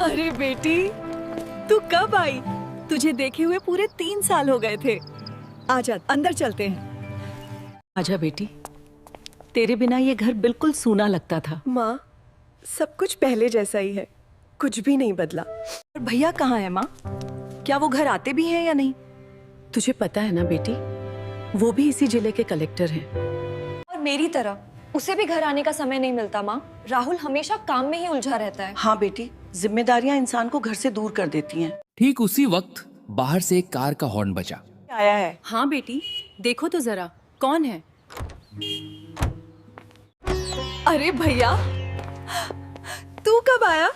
अरे बेटी, तू कब आई? तुझे देखे हुए पूरे 3 साल हो गए थे। आजा, अंदर चलते हैं। आजा बेटी, तेरे बिना ये घर बिल्कुल सूना लगता था। माँ, सब कुछ पहले जैसा ही है, कुछ भी नहीं बदला। और भैया कहाँ है माँ? क्या वो घर आते भी हैं या नहीं? तुझे पता है ना बेटी, वो भी इसी जिले के कलेक्टर हैं। और मेरी तरह उसे भी घर आने का समय नहीं मिलता माँ। राहुल हमेशा काम में ही उलझा रहता है। हाँ बेटी, जिम्मेदारियां इंसान को घर से दूर कर देती हैं। ठीक उसी वक्त बाहर से एक कार का हॉर्न बजा। आया है। हाँ बेटी, देखो तो जरा कौन है। अरे भैया, तू कब आया?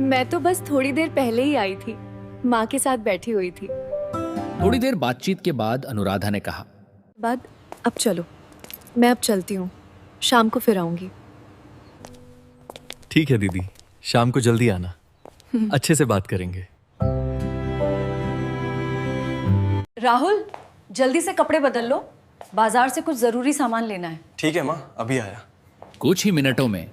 मैं तो बस थोड़ी देर पहले ही आई थी, माँ के साथ बैठी हुई थी। थोड़ी देर बातचीत के बाद अनुराधा ने कहा, अब चलो, मैं अब चलती हूँ, शाम को फिर आऊंगी। ठीक है दीदी, शाम को जल्दी आना, अच्छे से बात करेंगे। राहुल, जल्दी से कपड़े बदल लो, बाजार से कुछ जरूरी सामान लेना है। ठीक है माँ, अभी आया। कुछ ही मिनटों में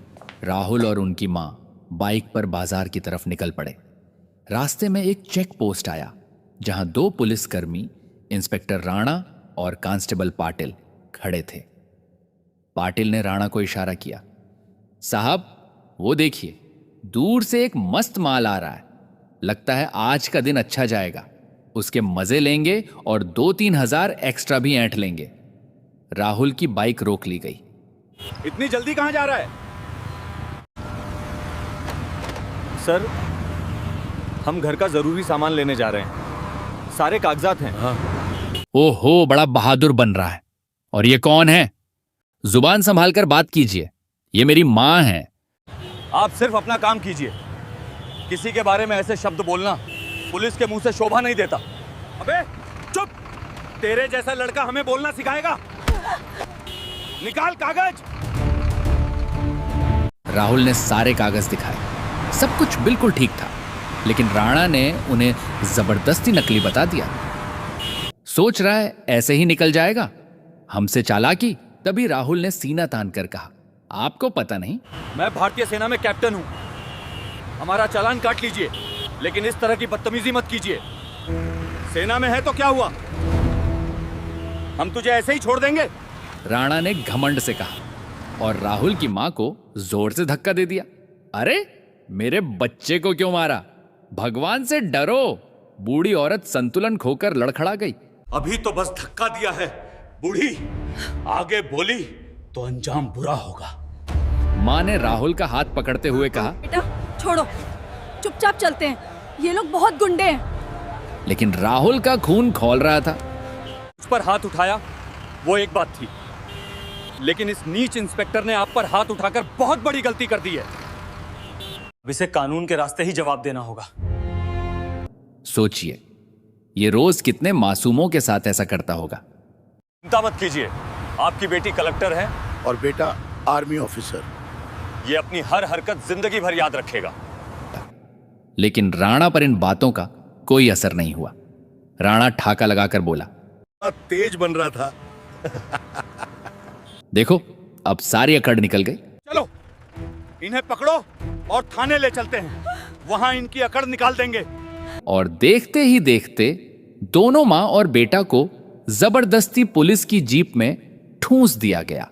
राहुल और उनकी माँ बाइक पर बाजार की तरफ निकल पड़े। रास्ते में एक चेक पोस्ट आया जहां 2 पुलिसकर्मी, इंस्पेक्टर राणा और कांस्टेबल पाटिल खड़े थे। पाटिल ने राणा को इशारा किया, साहब वो देखिए, दूर से एक मस्त माल आ रहा है, लगता है आज का दिन अच्छा जाएगा, उसके मजे लेंगे और 2-3 हजार एक्स्ट्रा भी ऐंठ लेंगे। राहुल की बाइक रोक ली गई। इतनी जल्दी कहां जा रहा है? सर, हम घर का जरूरी सामान लेने जा रहे हैं, सारे कागजात हैं। हाँ। ओहो, बड़ा बहादुर बन रहा है। और ये कौन है? जुबान संभाल कर बात कीजिए, ये मेरी माँ है। आप सिर्फ अपना काम कीजिए, किसी के बारे में ऐसे शब्द बोलना पुलिस के मुंह से शोभा नहीं देता। अबे चुप, तेरे जैसा लड़का हमें बोलना सिखाएगा? निकाल कागज। राहुल ने सारे कागज दिखाए, सब कुछ बिल्कुल ठीक था, लेकिन राणा ने उन्हें जबरदस्ती नकली बता दिया। सोच रहा है ऐसे ही निकल जाएगा, हमसे चालाकी। तभी राहुल ने सीना तान कर कहा, आपको पता नहीं, मैं भारतीय सेना में कैप्टन हूं, हमारा चालान काट लीजिए, लेकिन इस तरह की बदतमीजी मत कीजिए। सेना में है तो क्या हुआ, हम तुझे ऐसे ही छोड़ देंगे? राणा ने घमंड से कहा और राहुल की मां को जोर से धक्का दे दिया। अरे मेरे बच्चे को क्यों मारा? भगवान से डरो। बूढ़ी औरत संतुलन खोकर लड़खड़ा गई। अभी तो बस धक्का दिया है, बूढ़ी आगे बोली तो अंजाम बुरा होगा। मां ने राहुल का हाथ पकड़ते हुए कहा, बेटा छोड़ो, चुपचाप चलते हैं, ये लोग बहुत गुंडे हैं। लेकिन राहुल का खून खौल रहा था। उस पर हाथ उठाया वो एक बात थी, लेकिन इस नीच इंस्पेक्टर ने आप पर हाथ उठाकर बहुत बड़ी गलती कर दी है। अब इसे कानून के रास्ते ही जवाब देना होगा। सोचिए, ये रोज कितने मासूमों के साथ ऐसा करता होगा। चिंता मत कीजिए, आपकी बेटी कलेक्टर है और बेटा आर्मी ऑफिसर। ये अपनी हर हरकत जिंदगी भर याद रखेगा। लेकिन राणा पर इन बातों का कोई असर नहीं हुआ। राणा ठाका लगाकर बोला, तेज बन रहा था। देखो अब सारी अकड़ निकल गई। चलो इन्हें पकड़ो और थाने ले चलते हैं, वहां इनकी अकड़ निकाल देंगे। और देखते ही देखते दोनों मां और बेटा को जबरदस्ती पुलिस की जीप में ठूंस दिया गया।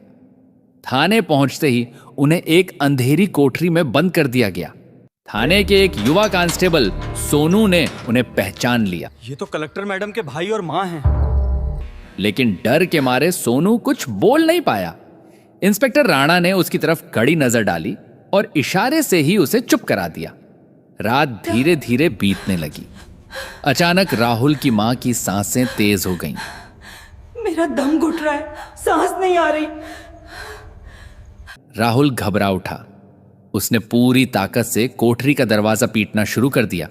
थाने पहुंचते ही उन्हें एक अंधेरी कोठरी में बंद कर दिया गया। थाने के एक युवा कांस्टेबल सोनू ने उन्हें पहचान लिया। ये तो कलेक्टर मैडम के भाई और माँ हैं। लेकिन डर के मारे सोनू कुछ बोल नहीं पाया। इंस्पेक्टर राणा ने उसकी तरफ कड़ी नजर डाली और इशारे से ही उसे चुप करा दिया। रात धीरे धीरे बीतने लगी। अचानक राहुल की मां की सांसें तेज हो गईं। मेरा दम घुट रहा है, सांस नहीं आ रही। राहुल घबरा उठा। उसने पूरी ताकत से कोठरी का दरवाजा पीटना शुरू कर दिया।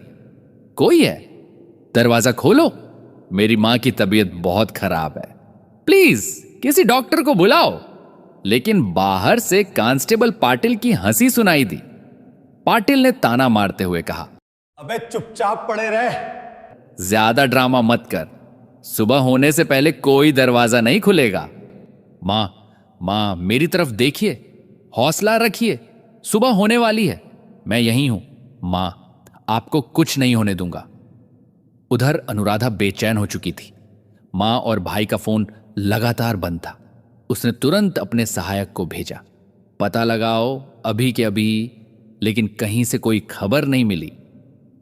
कोई है? दरवाजा खोलो, मेरी मां की तबीयत बहुत खराब है, प्लीज किसी डॉक्टर को बुलाओ। लेकिन बाहर से कांस्टेबल पाटिल की हंसी सुनाई दी। पाटिल ने ताना मारते हुए कहा, अबे चुपचाप पड़े रहे। ज्यादा ड्रामा मत कर, सुबह होने से पहले कोई दरवाजा नहीं खुलेगा। मां, मां मेरी तरफ देखिए, हौसला रखिए, सुबह होने वाली है, मैं यहीं हूं। मां, आपको कुछ नहीं होने दूंगा। उधर अनुराधा बेचैन हो चुकी थी। मां और भाई का फोन लगातार बंद था। उसने तुरंत अपने सहायक को भेजा, पता लगाओ अभी के अभी, लेकिन कहीं से कोई खबर नहीं मिली।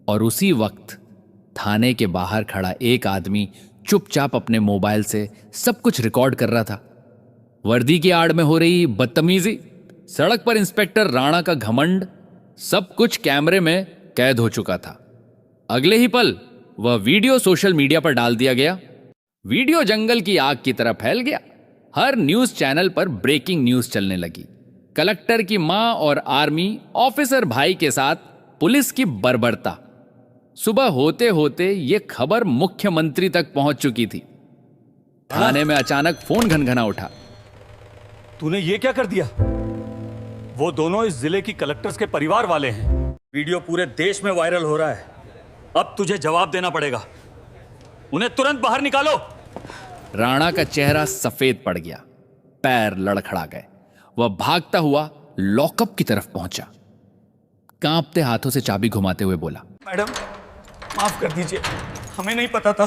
और उसी वक्त थाने के बाहर खड़ा एक आदमी चुपचाप अपने मोबाइल से सब कुछ रिकॉर्ड कर रहा था। वर्दी की आड़ में हो रही बदतमीजी, सड़क पर इंस्पेक्टर राणा का घमंड, सब कुछ कैमरे में कैद हो चुका था। अगले ही पल वह वीडियो सोशल मीडिया पर डाल दिया गया। वीडियो जंगल की आग की तरह फैल गया। हर न्यूज चैनल पर ब्रेकिंग न्यूज चलने लगी। कलेक्टर की मां और आर्मी ऑफिसर भाई के साथ पुलिस की बर्बरता। सुबह होते होते यह खबर मुख्यमंत्री तक पहुंच चुकी थी। थाने में अचानक फोन घनघना उठा। तूने ये क्या कर दिया? वो दोनों इस जिले की कलेक्टर्स के परिवार वाले हैं। वीडियो पूरे देश में वायरल हो रहा है। अब तुझे जवाब देना पड़ेगा। उन्हें तुरंत बाहर निकालो। राणा का चेहरा सफेद पड़ गया, पैर लड़खड़ा गए। वह भागता हुआ लॉकअप की तरफ पहुंचा। कांपते हाथों से चाबी घुमाते हुए बोला, मैडम माफ कर दीजिए, हमें नहीं पता था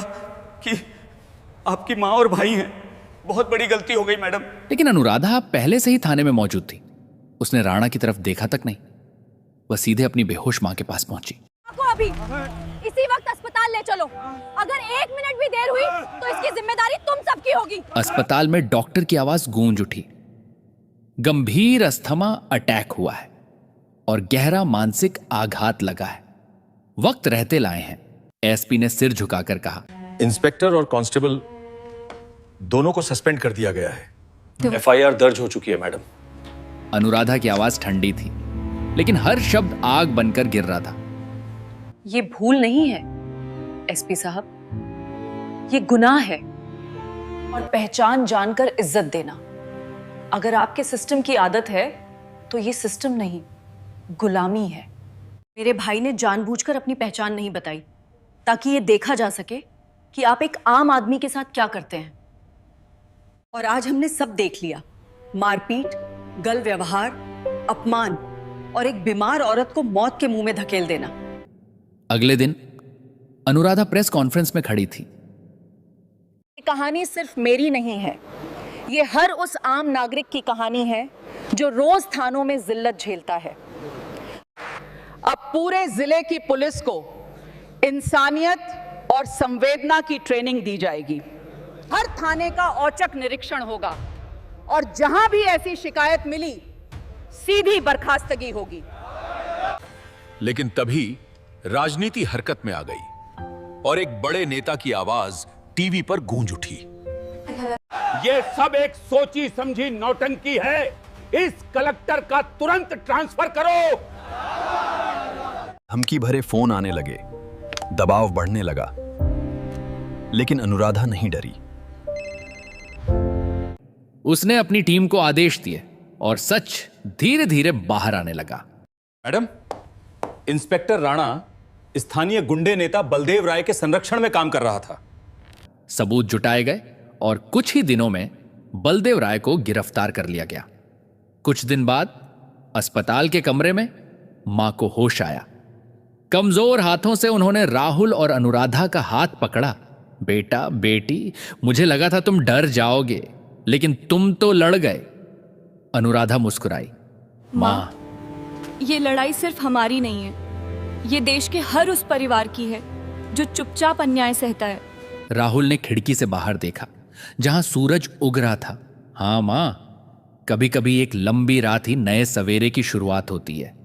कि आपकी माँ और भाई हैं। बहुत बड़ी गलती हो गई मैडम। लेकिन अनुराधा पहले से ही थाने में मौजूद थी। उसने राणा की तरफ देखा तक नहीं। वह सीधे अपनी बेहोश मां के पास पहुंची। आपको अभी इसी वक्त अस्पताल ले चलो। अगर 1 मिनट भी देर हुई तो इसकी जिम्मेदारी तुम सबकी होगी। अस्पताल में डॉक्टर की आवाज गूंज उठी। गंभीर अस्थमा अटैक हुआ है और गहरा मानसिक आघात लगा है। वक्त रहते लाए हैं। एसपी ने सिर झुकाकर कहा, इंस्पेक्टर और कांस्टेबल दोनों को सस्पेंड कर दिया गया है। एफआईआर दर्ज हो चुकी है मैडम। अनुराधा की आवाज ठंडी थी, लेकिन हर शब्द आग बनकर गिर रहा था। ये भूल नहीं है एसपी साहब, ये गुनाह है। और पहचान जानकर इज्जत देना, अगर आपके सिस्टम की आदत है तो ये सिस्टम नहीं, गुलामी है। मेरे भाई ने जानबूझकर अपनी पहचान नहीं बताई ताकि ये देखा जा सके कि आप एक आम आदमी के साथ क्या करते हैं। और आज हमने सब देख लिया, मारपीट, गल व्यवहार, अपमान और एक बीमार औरत को मौत के मुंह में धकेल देना। अगले दिन अनुराधा प्रेस कॉन्फ्रेंस में खड़ी थी। ये कहानी सिर्फ मेरी नहीं है, ये हर उस आम नागरिक की कहानी है जो रोज थानों में जिल्लत झेलता है। अब पूरे जिले की पुलिस को इंसानियत और संवेदना की ट्रेनिंग दी जाएगी। हर थाने का औचक निरीक्षण होगा और जहां भी ऐसी शिकायत मिली सीधी बर्खास्तगी होगी। लेकिन तभी राजनीति हरकत में आ गई और एक बड़े नेता की आवाज टीवी पर गूंज उठी। ये सब एक सोची समझी नौटंकी है। इस कलेक्टर का तुरंत ट्रांसफर करो। धमकी भरे फोन आने लगे, दबाव बढ़ने लगा, लेकिन अनुराधा नहीं डरी। उसने अपनी टीम को आदेश दिए और सच धीरे धीरे बाहर आने लगा। मैडम, इंस्पेक्टर राणा स्थानीय गुंडे नेता बलदेव राय के संरक्षण में काम कर रहा था। सबूत जुटाए गए और कुछ ही दिनों में बलदेव राय को गिरफ्तार कर लिया गया। कुछ दिन बाद अस्पताल के कमरे में मां को होश आया। कमजोर हाथों से उन्होंने राहुल और अनुराधा का हाथ पकड़ा। बेटा, बेटी, मुझे लगा था तुम डर जाओगे, लेकिन तुम तो लड़ गए। अनुराधा मुस्कुराई। मां, ये लड़ाई सिर्फ हमारी नहीं है, ये देश के हर उस परिवार की है जो चुपचाप अन्याय सहता है। राहुल ने खिड़की से बाहर देखा, जहां सूरज उग रहा था। हाँ मां, कभी कभी एक लंबी रात ही नए सवेरे की शुरुआत होती है।